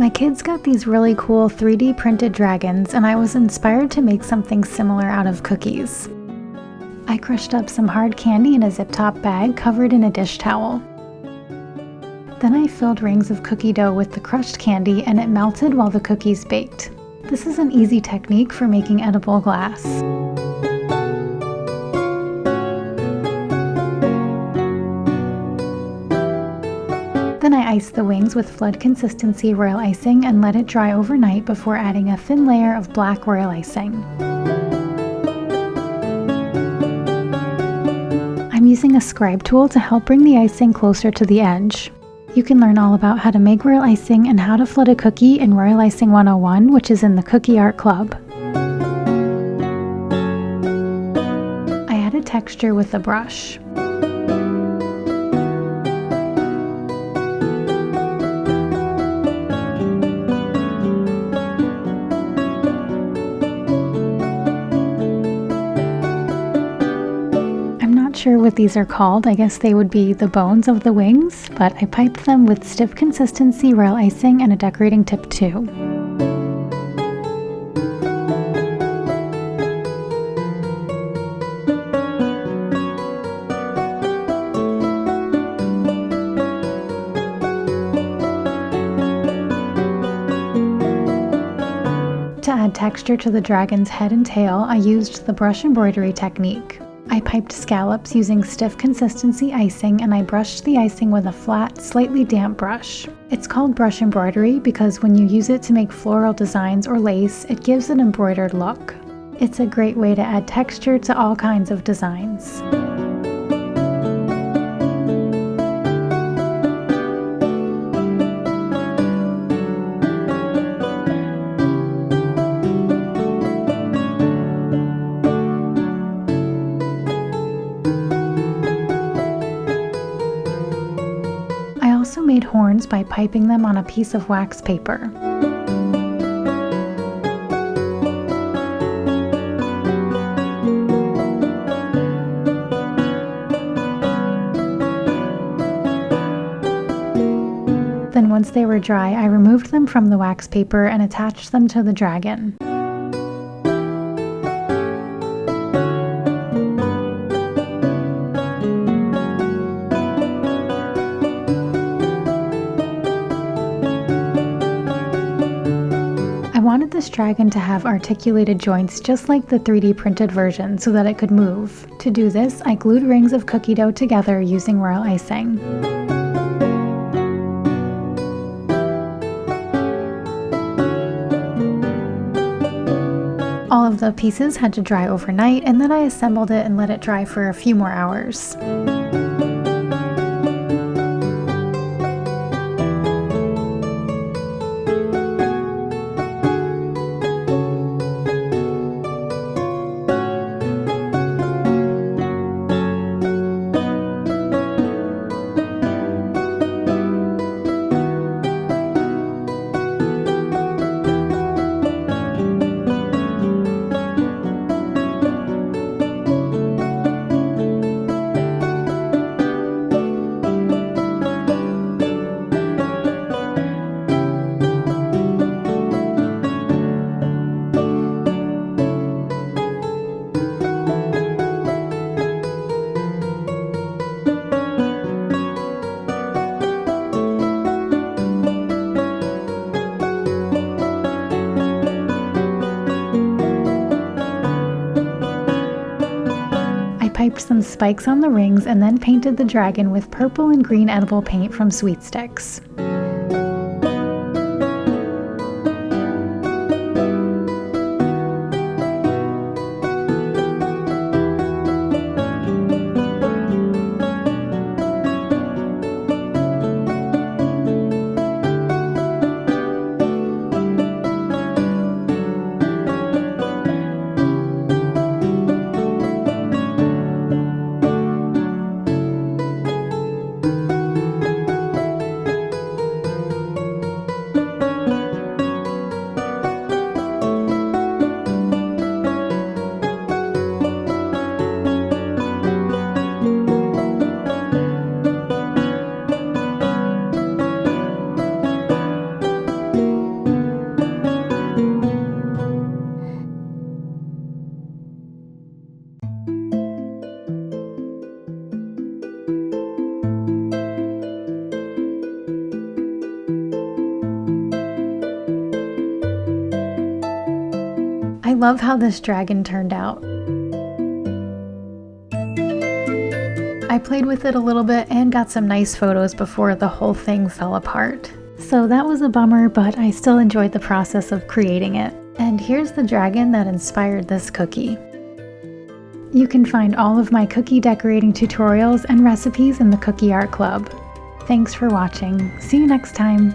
My kids got these really cool 3D printed dragons, and I was inspired to make something similar out of cookies. I crushed up some hard candy in a zip-top bag covered in a dish towel. Then I filled rings of cookie dough with the crushed candy, and it melted while the cookies baked. This is an easy technique for making edible glass. Then I iced the wings with flood consistency royal icing and let it dry overnight before adding a thin layer of black royal icing. I'm using a scribe tool to help bring the icing closer to the edge. You can learn all about how to make royal icing and how to flood a cookie in Royal Icing 101, which is in the Cookie Art Club. I added texture with a brush. Sure what these are called. I guess they would be the bones of the wings, but I piped them with stiff consistency royal icing and a decorating tip too. To add texture to the dragon's head and tail, I used the brush embroidery technique. I piped scallops using stiff consistency icing, and I brushed the icing with a flat, slightly damp brush. It's called brush embroidery because when you use it to make floral designs or lace, it gives an embroidered look. It's a great way to add texture to all kinds of designs. I also made horns by piping them on a piece of wax paper. Then once they were dry, I removed them from the wax paper and attached them to the dragon. I wanted this dragon to have articulated joints just like the 3D printed version so that it could move. To do this, I glued rings of cookie dough together using royal icing. All of the pieces had to dry overnight, and then I assembled it and let it dry for a few more hours. Piped some spikes on the rings and then painted the dragon with purple and green edible paint from Sweet Sticks. love how this dragon turned out. I played with it a little bit and got some nice photos before the whole thing fell apart. So that was a bummer, but I still enjoyed the process of creating it. And here's the dragon that inspired this cookie. You can find all of my cookie decorating tutorials and recipes in the Cookie Art Club. Thanks for watching. See you next time.